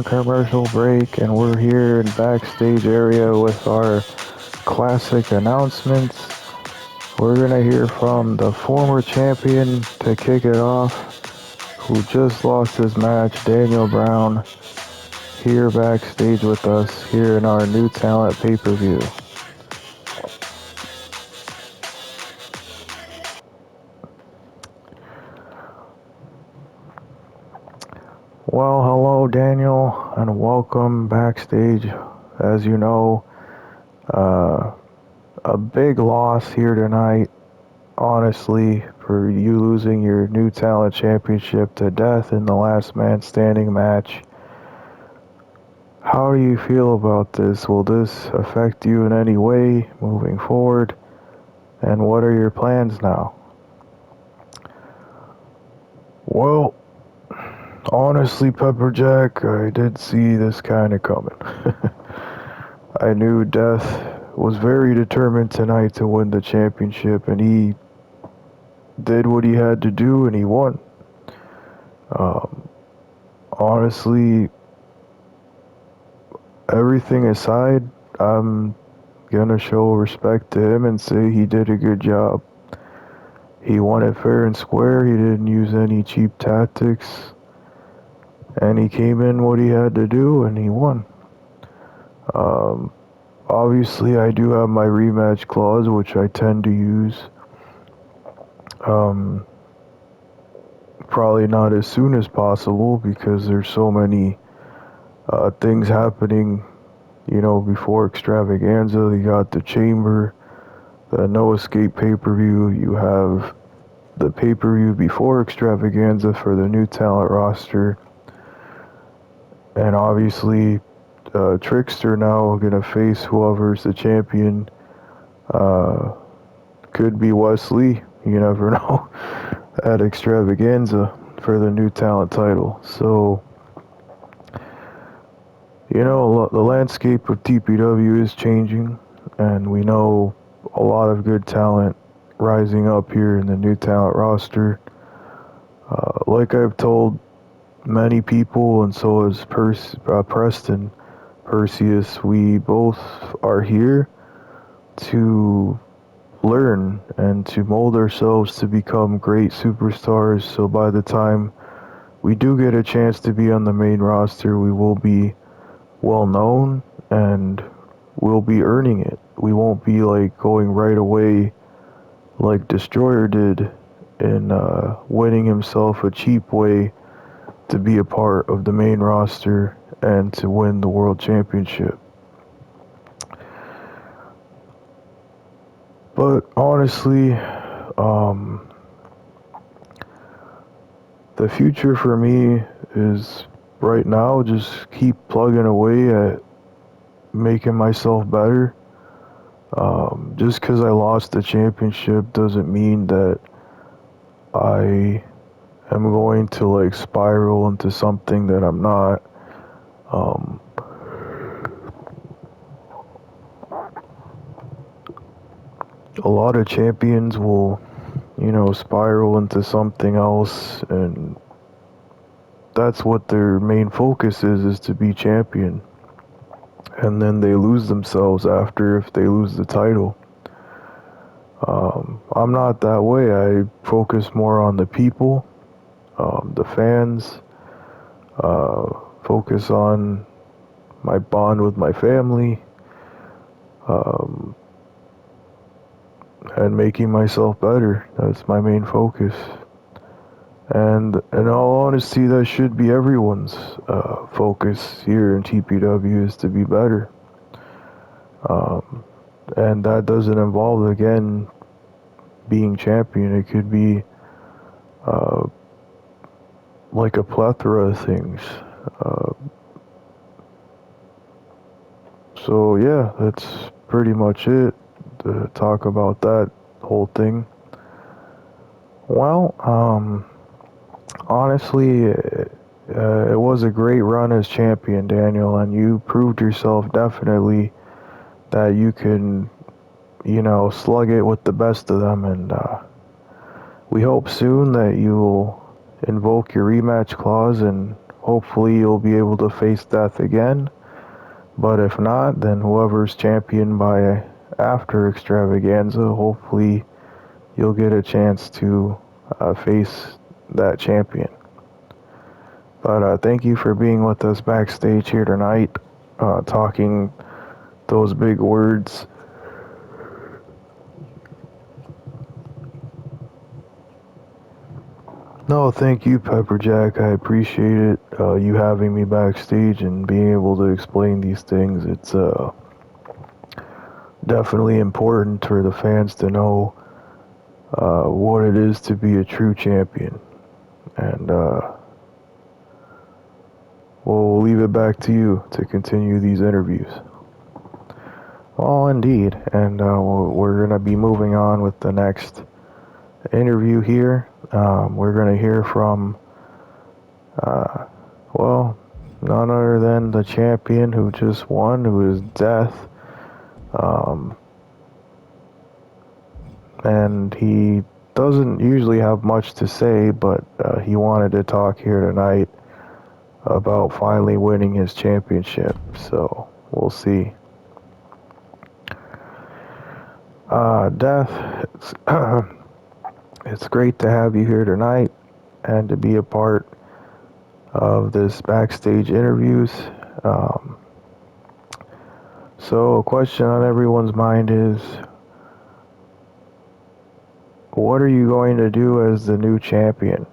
commercial break, and we're here in backstage area with our classic announcements. We're gonna hear from the former champion to kick it off, who just lost his match, Daniel Brown, here backstage with us here in our new talent pay-per-view. Well, hello Daniel, and welcome backstage. As you know, uh, a big loss here tonight, honestly, for you losing your new talent championship to Death in the last man standing match. How do you feel about this? Will this affect you in any way moving forward? And what are your plans now? Well, honestly, Pepperjack, I did see this kind of coming. I knew Death was very determined tonight to win the championship, and he did what he had to do, and he won. Um, Honestly, everything aside, I'm gonna show respect to him and say he did a good job. He won it fair and square. He didn't use any cheap tactics, and he came in what he had to do, and he won. Um, Obviously, I do have my rematch clause, which I tend to use. Um, Probably not as soon as possible because there's so many things happening, before Extravaganza. You got the Chamber, the No Escape pay-per-view. You have the pay-per-view before Extravaganza for the new talent roster. And obviously, Trickster now gonna face whoever's the champion. Uh, could be Wesley. You never know. At Extravaganza for the new talent title. So, the landscape of TPW is changing, and we know a lot of good talent rising up here in the new talent roster. Like I've told many people, and so has Preston Perseus, we both are here to learn and to mold ourselves to become great superstars. So by the time we do get a chance to be on the main roster, we will be well known and we'll be earning it. We won't be like going right away like Destroyer did in winning himself a cheap way to be a part of the main roster and to win the world championship. But honestly, the future for me is right now just keep plugging away at making myself better. Just because I lost the championship doesn't mean that I am going to like spiral into something that I'm not. Um, a lot of champions will, spiral into something else, and that's what their main focus is to be champion. And then they lose themselves after if they lose the title. I'm not that way. I focus more on the people, the fans, uh, focus on my bond with my family, um, and making myself better. That's my main focus. And in all honesty, that should be everyone's focus here in TPW is to be better. Um, and that doesn't involve, again, being champion. It could be uh, like a plethora of things. Uh, so yeah, that's pretty much it to talk about that whole thing. Well, honestly, it was a great run as champion, Daniel, and you proved yourself definitely that you can, slug it with the best of them. And we hope soon that you'll invoke your rematch clause and hopefully you'll be able to face Death again. But if not, then whoever's champion by after Extravaganza, hopefully you'll get a chance to face that champion. But thank you for being with us backstage here tonight, talking those big words. No, thank you, Pepperjack. I appreciate it. You having me backstage and being able to explain these things. It's definitely important for the fans to know what it is to be a true champion. And we'll leave it back to you to continue these interviews. Well, indeed. And we're going to be moving on with the next interview here. We're going to hear from, well, none other than the champion who just won, who is Death. And he doesn't usually have much to say, but he wanted to talk here tonight about finally winning his championship. So we'll see. Death, it's great to have you here tonight and to be a part of this backstage interviews. So a question on everyone's mind is, what are you going to do as the new champion?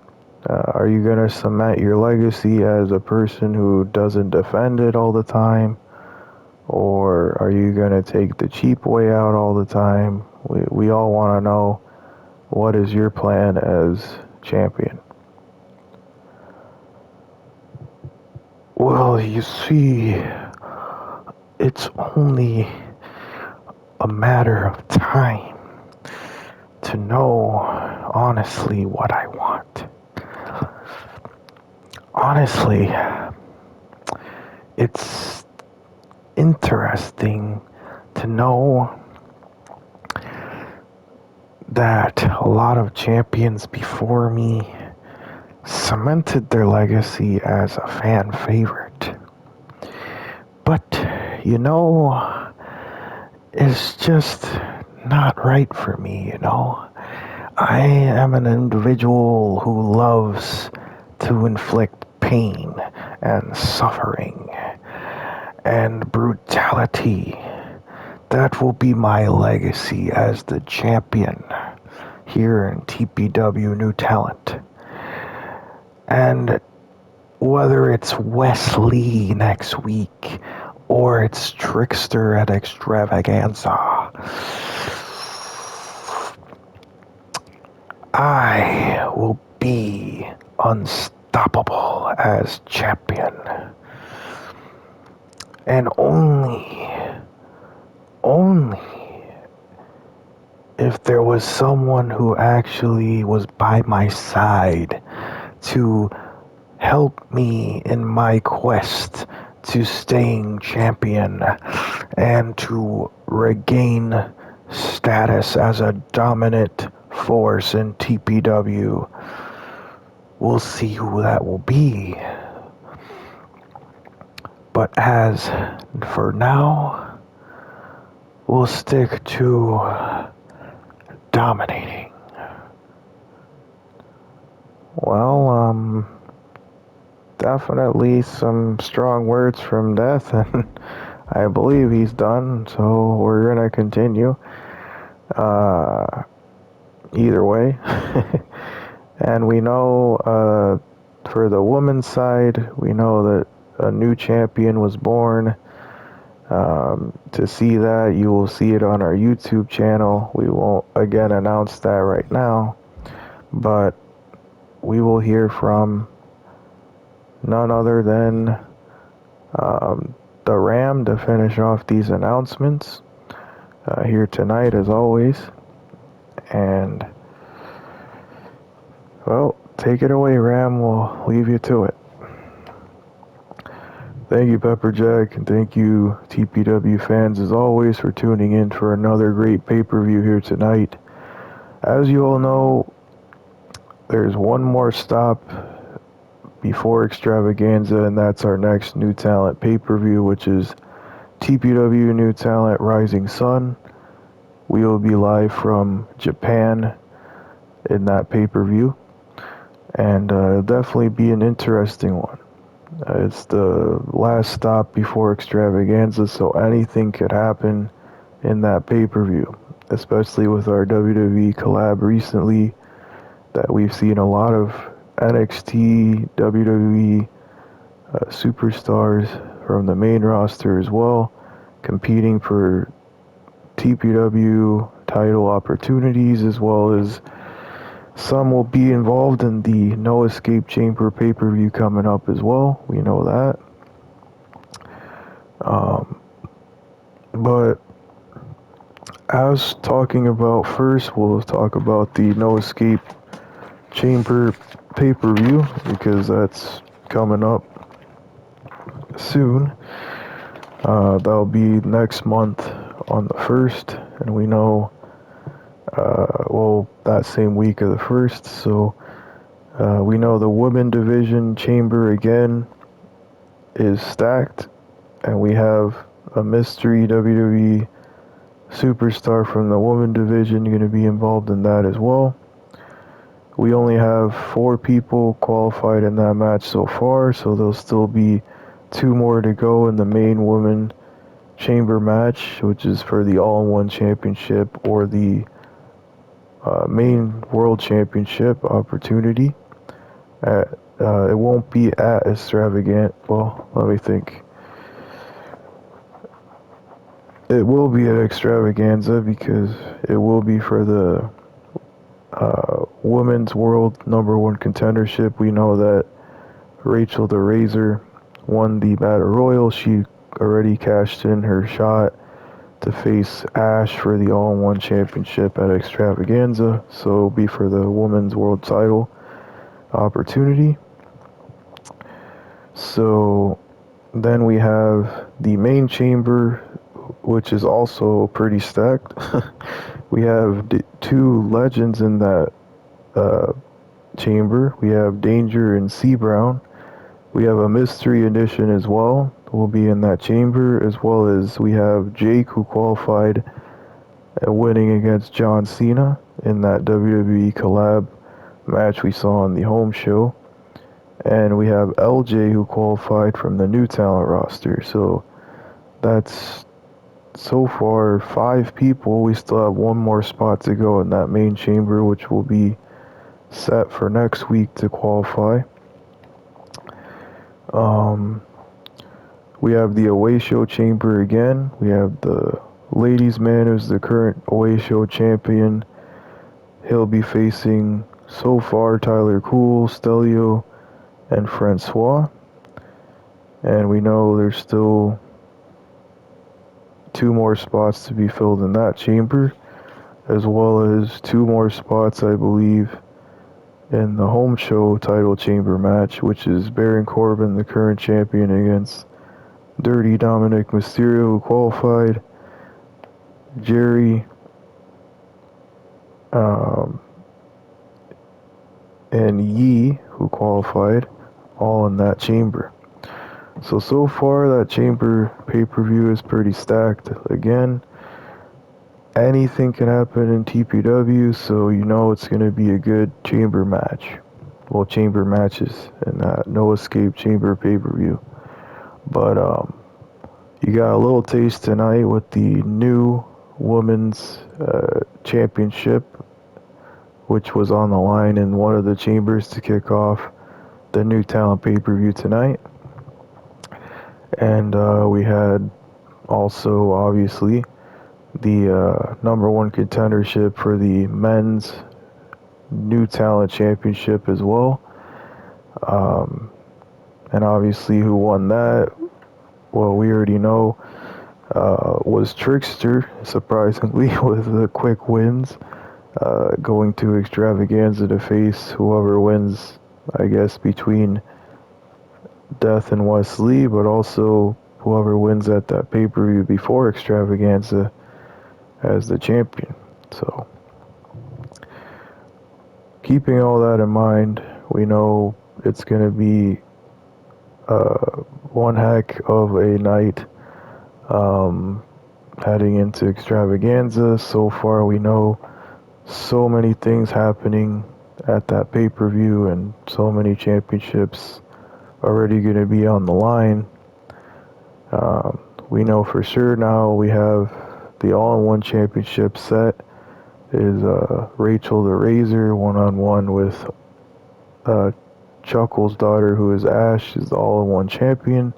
Are you going to cement your legacy as a person who doesn't defend it all the time? Or are you going to take the cheap way out all the time? We all want to know, what is your plan as champion? Well, you see, it's only a matter of time to know honestly what I want. Honestly, it's interesting to know that a lot of champions before me cemented their legacy as a fan favorite. But, you know, it's just not right for me, you know. I am an individual who loves to inflict pain and suffering and brutality. That will be my legacy as the champion here in TPW New Talent. And whether it's Wesley next week or it's Trickster at Extravaganza, I will be unstoppable as champion. And only if there was someone who actually was by my side to help me in my quest to staying champion and to regain status as a dominant force in TPW. We'll see who that will be. But as for now, we'll stick to dominating. Well, definitely some strong words from Death, and I believe he's done, so we're gonna continue. Either way. And we know, for the women's side, we know that a new champion was born. To see that, you will see it on our YouTube channel. We won't again announce that right now, but we will hear from none other than the Ram to finish off these announcements here tonight, as always. And, well, take it away, Ram. We'll leave you to it. Thank you, Pepperjack, and thank you, TPW fans, as always, for tuning in for another great pay-per-view here tonight. As you all know, there's one more stop before Extravaganza, and that's our next New Talent pay-per-view, which is TPW New Talent Rising Sun. We will be live from Japan in that pay-per-view, and it'll definitely be an interesting one. It's the last stop before Extravaganza, so anything could happen in that pay-per-view, especially with our WWE collab recently, that we've seen a lot of NXT, WWE superstars from the main roster as well, competing for TPW title opportunities, as well as some will be involved in the No Escape Chamber pay-per-view coming up as well. We know that. But as talking about first, we'll talk about the No Escape Chamber pay-per-view, because that's coming up soon. That'll be next month on the 1st, and we know, that same week of the 1st, so we know the women division chamber again is stacked, and we have a mystery WWE superstar from the women division going to be involved in that as well. We only have 4 people qualified in that match so far, so there'll still be 2 more to go in the main women chamber match, which is for the all-in-one championship or the main world championship opportunity. It won't be at Extravagant. Well, let me think. It will be at Extravaganza, because it will be for the women's world #1 contendership. We know that Rachel the Razor won the Battle Royal. She already cashed in her shot to face Ash for the all-in-one championship at Extravaganza, so it'll be for the women's world title opportunity. So then we have the main chamber, which is also pretty stacked. We have 2 legends in that chamber. We have Danger and C Brown. We have a mystery edition as well, will be in that chamber, as well as we have Jake, who qualified winning against John Cena in that WWE collab match we saw on the home show. And we have LJ, who qualified from the New Talent roster. So that's so far 5 people. We still have 1 more spot to go in that main chamber, which will be set for next week to qualify. We have the away show chamber again. We have the ladies man, who's the current away show champion. He'll be facing, so far, Tyler Cool, Stelio, and Francois. And we know there's still 2 more spots to be filled in that chamber, as well as 2 more spots, I believe, in the home show title chamber match, which is Baron Corbin, the current champion, against Dirty Dominic Mysterio, who qualified, Jerry, and Yi, who qualified, all in that chamber. So far, that chamber pay-per-view is pretty stacked. Again, anything can happen in TPW, so you know it's going to be a good chamber match. Well, chamber matches in that No Escape Chamber pay-per-view. But you got a little taste tonight with the new women's championship, which was on the line in one of the chambers to kick off the New Talent pay-per-view tonight. And we had also, obviously, the #1 contendership for the men's New Talent championship as well. And obviously, who won that? Well, we already know, was Trickster, surprisingly, with the quick wins, going to Extravaganza to face whoever wins, I guess, between Death and Wesley, but also whoever wins at that pay-per-view before Extravaganza as the champion. So, keeping all that in mind, we know It's going to be one heck of a night um, heading into Extravaganza. So far, we know so many things happening at that pay-per-view and so many championships already going to be on the line. Um, we know for sure now we have the all-in-one championship set is Rachel the Razor one-on-one with uh, Chuckle's daughter, who is Ash, is the all-in-one champion.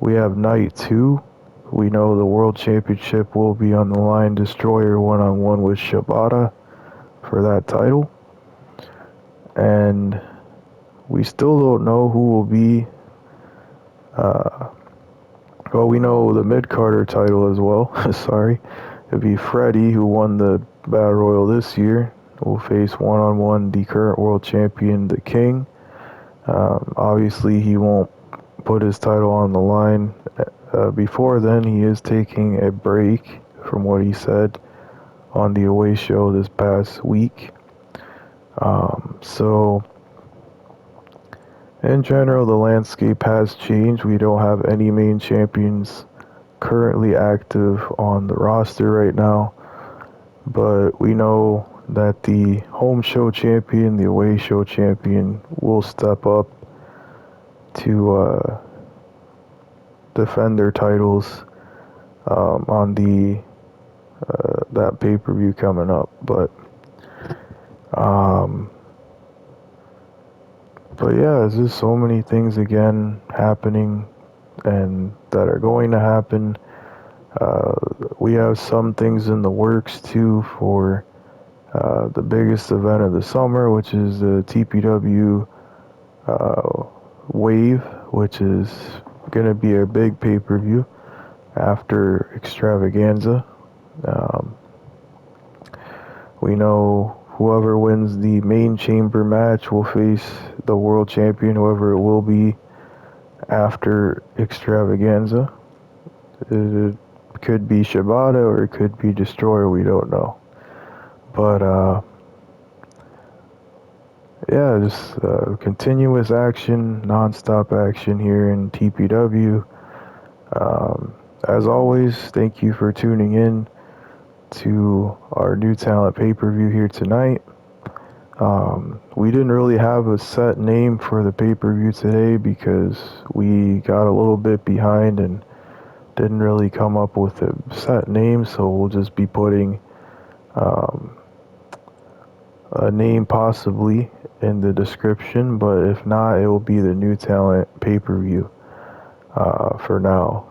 We have night 2. We know the world championship will be on the line. Destroyer one-on-one with Shibata for that title. And we still don't know who will be well, we know the mid-Carter title as well. Sorry. It'd be Freddie, who won the Battle Royal this year, will face one-on-one the current world champion, the King. Obviously, he won't put his title on the line. Before then, he is taking a break, from what he said on the away show this past week. So, in general, the landscape has changed. We don't have any main champions currently active on the roster right now, but we know that the home show champion, the away show champion, will step up to defend their titles on the that pay-per-view coming up. Um, but yeah, there's just so many things again happening and that are going to happen. We have some things in the works too for the biggest event of the summer, which is the TPW Wave, which is going to be a big pay-per-view after Extravaganza. Um, we know whoever wins the main chamber match will face the world champion, whoever it will be after Extravaganza. It could be Shibata or it could be Destroyer, we don't know. But yeah, just continuous action, non-stop action here in TPW. As always, thank you for tuning in to our new talent pay-per-view here tonight. We didn't really have a set name for the pay-per-view today because we got a little bit behind and didn't really come up with a set name, so we'll just be putting um, a name possibly in the description, but if not, it will be the new talent pay-per-view for now.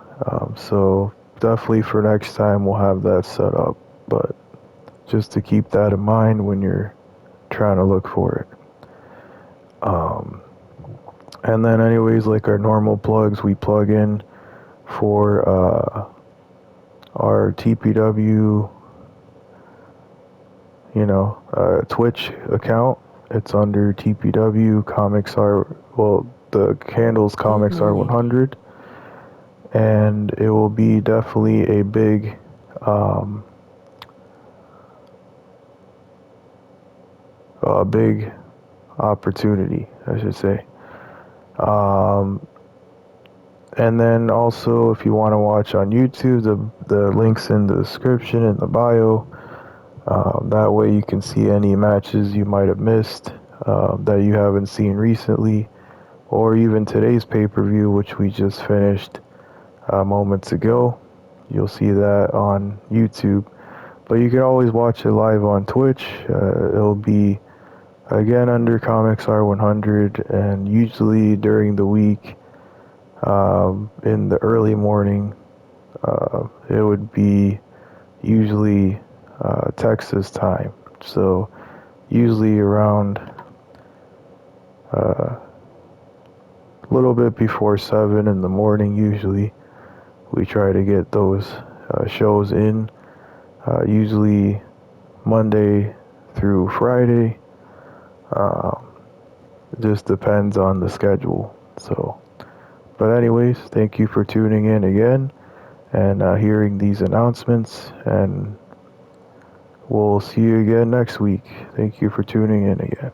So definitely for next time we'll have that set up, but just to keep that in mind when you're trying to look for it. And then anyways, like our normal plugs, we plug in for our TPW, Twitch account. It's under TPW Comics R. Well, the handle's Comics R100, and it will be definitely a big opportunity, I should say. And then also, if you want to watch on YouTube, the links in the description and the bio. That way you can see any matches you might have missed that you haven't seen recently, or even today's pay-per-view, which we just finished moments ago. You'll see that on YouTube. But you can always watch it live on Twitch. It'll be, again, under Comics R100, and usually during the week, in the early morning, it would be usually Texas time. So usually around a little bit before 7 in the morning, usually we try to get those shows in, usually Monday through Friday. It just depends on the schedule. So, but anyways, thank you for tuning in again and hearing these announcements, and we'll see you again next week. Thank you for tuning in again.